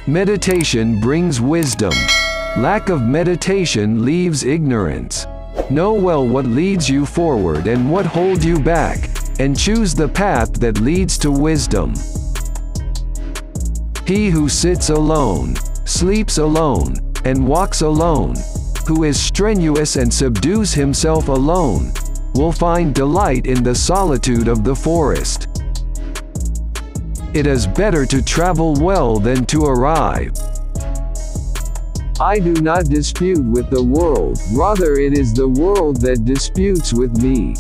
Meditation brings wisdom. Lack of meditation leaves ignorance. Know well what leads you forward and what holds you back, and choose the path that leads to wisdom. He who sits alone, sleeps alone, and walks alone, who is strenuous and subdues himself alone, will find delight in the solitude of the forest. It is better to travel well than to arrive. I do not dispute with the world, rather it is the world that disputes with me.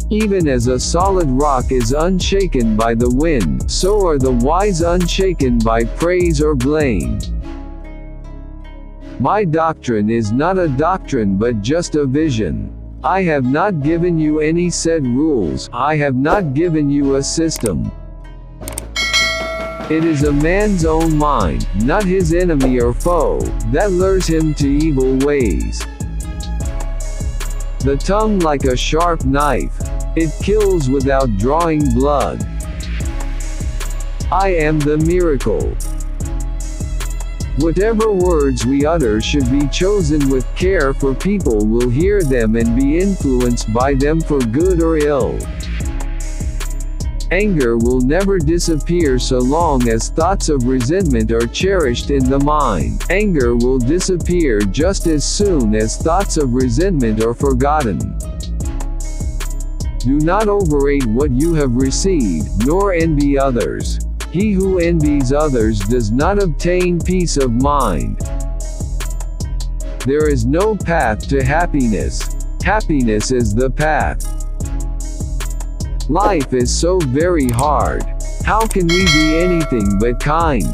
Even as a solid rock is unshaken by the wind, so are the wise unshaken by praise or blame. My doctrine is not a doctrine but just a vision. I have not given you any set rules, I have not given you a system. It is a man's own mind, not his enemy or foe, that lures him to evil ways. The tongue like a sharp knife, it kills without drawing blood. I am the miracle. Whatever words we utter should be chosen with care, for people will hear them and be influenced by them for good or ill. Anger will never disappear so long as thoughts of resentment are cherished in the mind. Anger will disappear just as soon as thoughts of resentment are forgotten. Do not overrate what you have received, nor envy others. He who envies others does not obtain peace of mind. There is no path to happiness. Happiness is the path. Life is so very hard. How can we be anything but kind?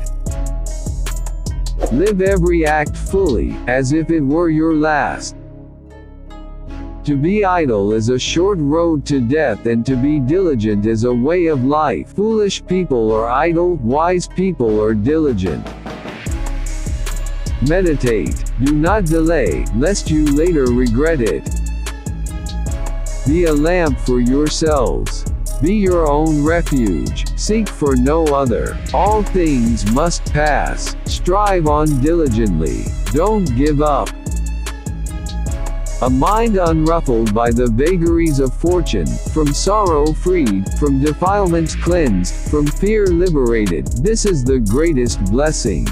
Live every act fully, as if it were your last. To be idle is a short road to death, and to be diligent is a way of life. Foolish people are idle, wise people are diligent. Meditate. Do not delay, lest you later regret it. Be a lamp for yourselves. Be your own refuge. Seek for no other. All things must pass. Strive on diligently. Don't give up. A mind unruffled by the vagaries of fortune, from sorrow freed, from defilements cleansed, from fear liberated, this is the greatest blessing.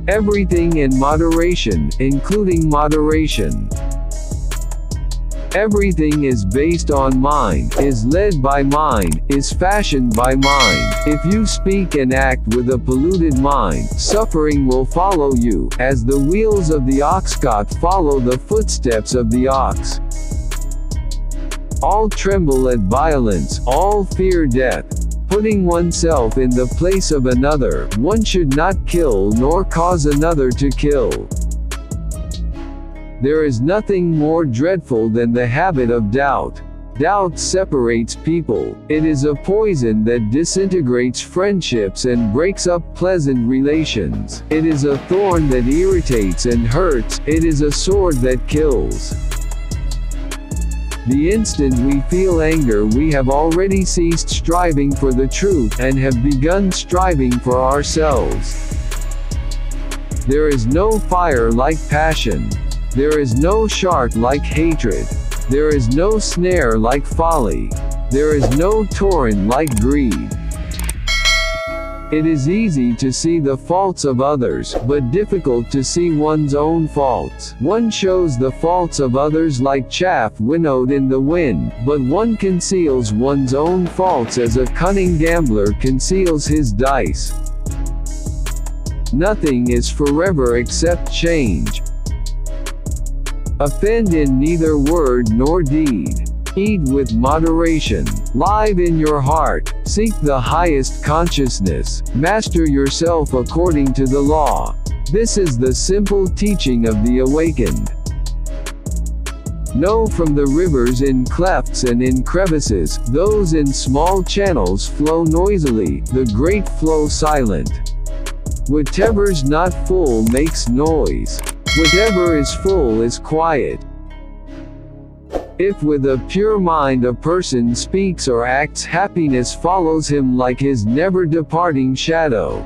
Everything in moderation, including moderation. Everything is based on mind, is led by mind, is fashioned by mind. If you speak and act with a polluted mind, suffering will follow you, as the wheels of the ox-cart follow the footsteps of the ox. All tremble at violence, all fear death. Putting oneself in the place of another, one should not kill nor cause another to kill. There is nothing more dreadful than the habit of doubt. Doubt separates people. It is a poison that disintegrates friendships and breaks up pleasant relations. It is a thorn that irritates and hurts. It is a sword that kills. The instant we feel anger, we have already ceased striving for the truth, and have begun striving for ourselves. There is no fire like passion. There is no shark like hatred. There is no snare like folly. There is no torrent like greed. It is easy to see the faults of others, but difficult to see one's own faults. One shows the faults of others like chaff winnowed in the wind, but one conceals one's own faults as a cunning gambler conceals his dice. Nothing is forever except change. Offend in neither word nor deed. Eat with moderation. Live in your heart. Seek the highest consciousness. Master yourself according to the law. This is the simple teaching of the awakened. Know from the rivers in clefts and in crevices, those in small channels flow noisily, the great flow silent. Whatever's not full makes noise. Whatever is full is quiet. If with a pure mind a person speaks or acts, happiness follows him like his never-departing shadow.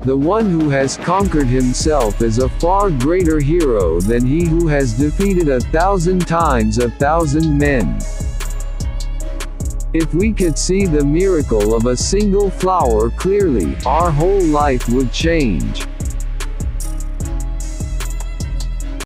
The one who has conquered himself is a far greater hero than he who has defeated 1,000 times 1,000 men. If we could see the miracle of a single flower clearly, our whole life would change.